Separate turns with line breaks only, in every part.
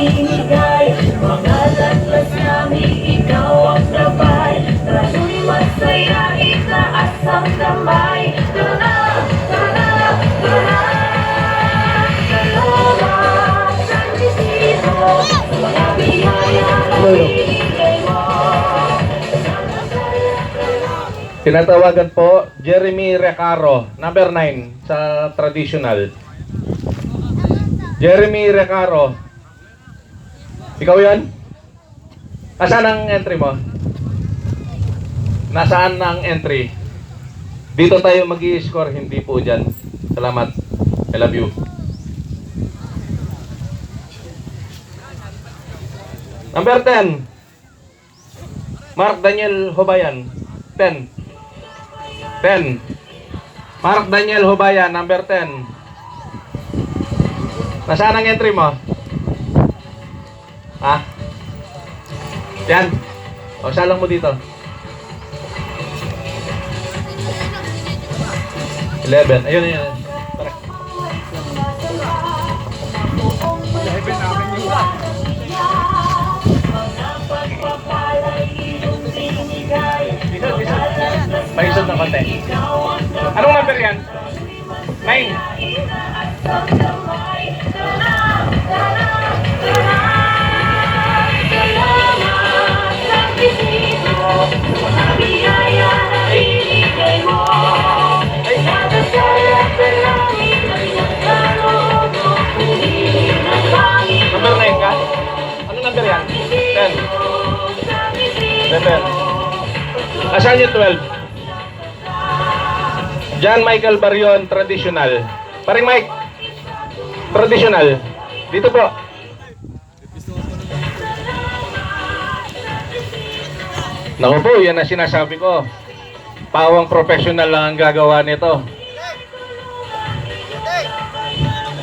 ibinigay. Mga latlas namin, ikaw ang gabay. Lalo'y masaya, itaas ang kamay. Tara na, tara na, tara na. Salamat, San Isidro, sa mga biyaya na binigay mo.
Tinatawagan po, Jeremy Recaro, number 9 sa traditional. Jeremy Recaro. Ikaw yan? Nasaan ang entry mo? Nasaan ang entry? Dito tayo mag-i-score, hindi po dyan. Salamat. I love you. Number 10. Mark Daniel Hobayan. 10. Mark Daniel Hobayan, number 10. Nasaan ang entry mo? Ha? Yan. O, salang mo dito. 11. Ayun, ayun. Tara. Paisod ng konti. Anong number yan? 9. Number 9 ka? Anong number yan? 10. 11. Asan yung 12? John Michael Barion, traditional. Paring Mike, traditional. Dito po. Naku po, yan ang sinasabi ko. Pawang professional lang ang gagawa nito.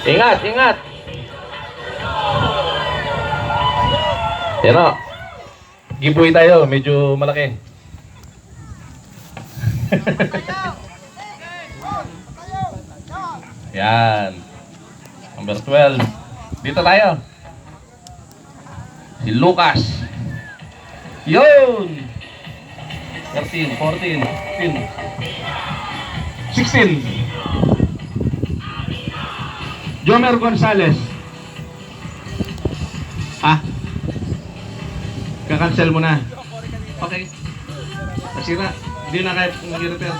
Ingat, ingat. Yan o. Giveaway tayo, medyo malaki. Yan. Number 12. Dito tayo. Si Lucas. Yun! 13, 14, 15, 16. Jomer Gonzalez. Ah? Kakancel mo na. Okay. Nasira. Hindi na kahit mag-repair.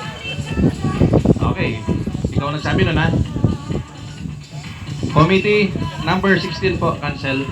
Okay. Ikaw nagsabi nun ha. Committee number 16 po. Cancel.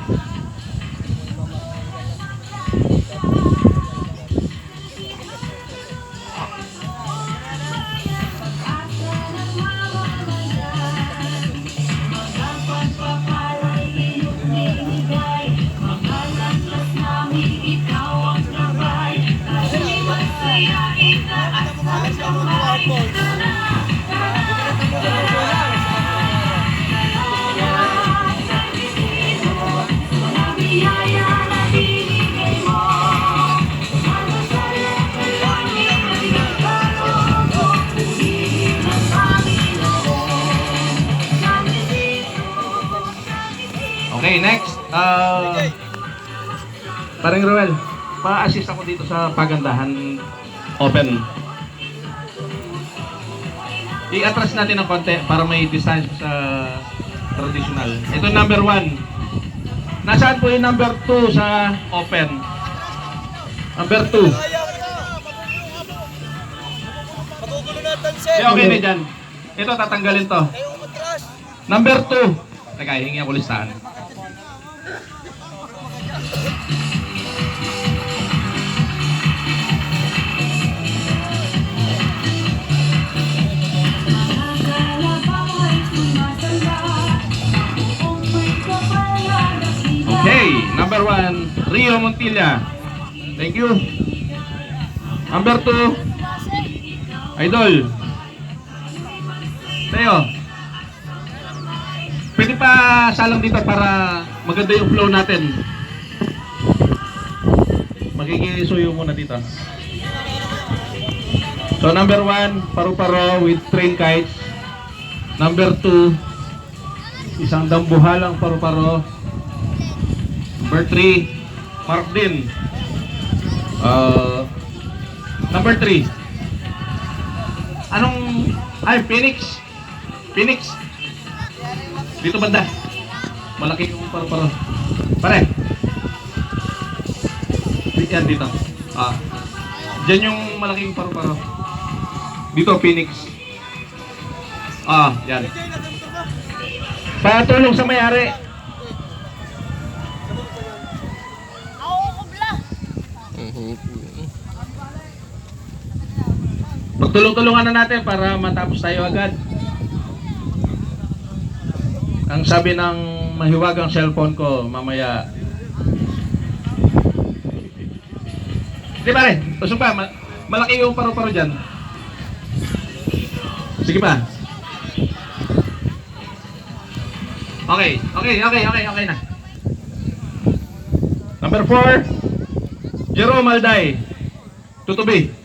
Okay, next. Parang Roel, pa-assist ako dito sa pagandahan open. I-atras natin ng konti para may distance sa traditional. Ito number 1. Nasaan po yung number 2 sa open? Number 2. Okay na dyan. Ito, tatanggalin to. Number 2. Teka, hingi ako listahan. Okay, number 1, Rio Montilla. Thank you. Number 2, Idol. Teo. Pwede pa salang dito para maganda yung flow natin. Magkikisuyo muna dito. So number 1, paru-paro with train kites. Number 2, isang dambuhalang paru-paro. Number 3, Mark din. Number 3. Phoenix. Phoenix. Dito banda. Malaki yung paru-paro. Pare. Yan dito. Diyan yung malaking paru-paro. Dito, Phoenix. Yan. Patulong sa may-ari. Magtulong-tulungan na natin para matapos tayo agad. Ang sabi ng mahiwagang cellphone ko mamaya. Di pare, usong pa. Malaki yung paru-paro dyan. Sige pa. Okay na. Number 4, Jerome Alday. Tutubi.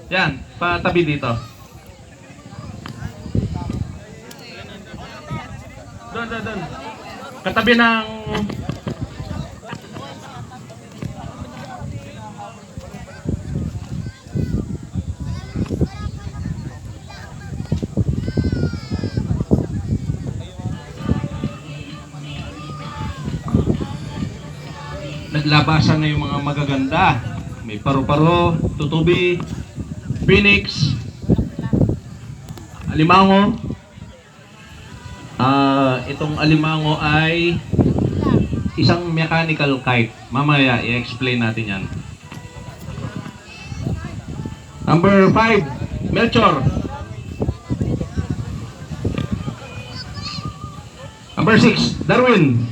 Yan, patabi dito. Doon. Katabi ng naglabasan na yung mga magaganda. May paru-paro, tutubi, Phoenix, alimango. Itong alimango ay isang mechanical kite. Mamaya i-explain natin yan. Number 5, Melchor. Number 6, Darwin.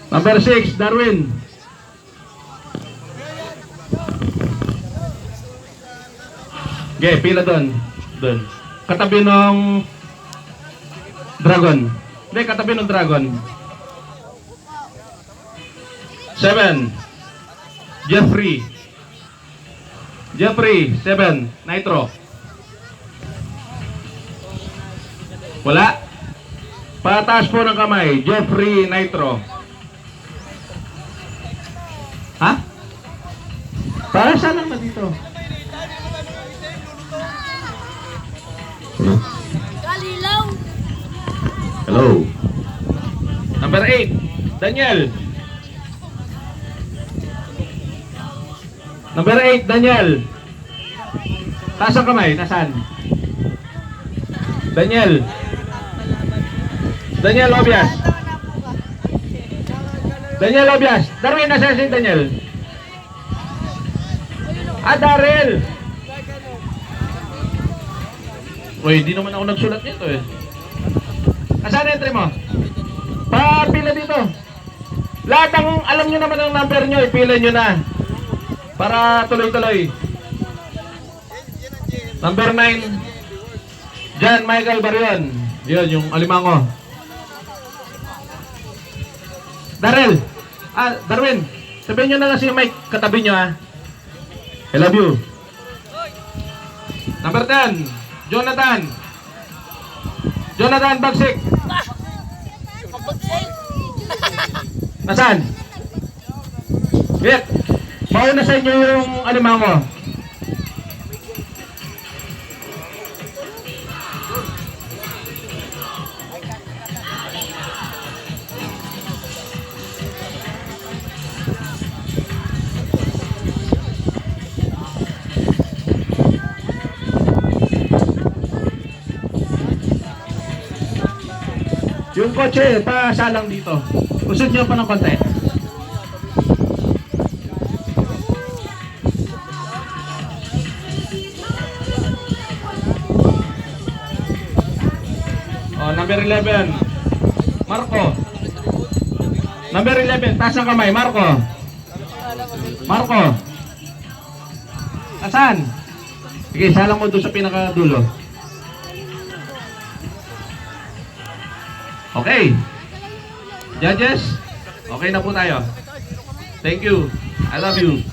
Number 6, Darwin. Okay, pila doon. Katabi ng dragon. Hindi, katabi ng dragon. 7, Jeffrey, 7, Nitro. Wala. Pataas po ng kamay, Jeffrey Nitro. Ha? Para saan lang na dito?
Kalilaw.
Hello. Number 8, Daniel. Number 8, Daniel. Taas ang kamay, nasaan? Daniel Obias. Darwin, nasaan si Daniel? Daryl. Uy, di naman ako nagsulat nito eh. Nasaan entry mo? Pila dito. Lahat ng alam nyo naman ang number nyo, ipila nyo na. Para tuloy-tuloy. Number 9, John Michael Barion. Yun, yung alimango. Daryl. Darwin. Sabihin nyo na lang si Mike, katabi nyo ha. I love you. Number 10, Jonathan Bagsik. Nasaan? Wait. Mauna sa inyo yung alimango. Yung kotse, pasalang dito. Usod nyo pa ng konti. Number 11, Marco. Number 11, taas ang kamay, Marco. Asan? Sige, salang mo doon sa pinakadulo. Okay. Judges, okay na po tayo. Thank you. I love you.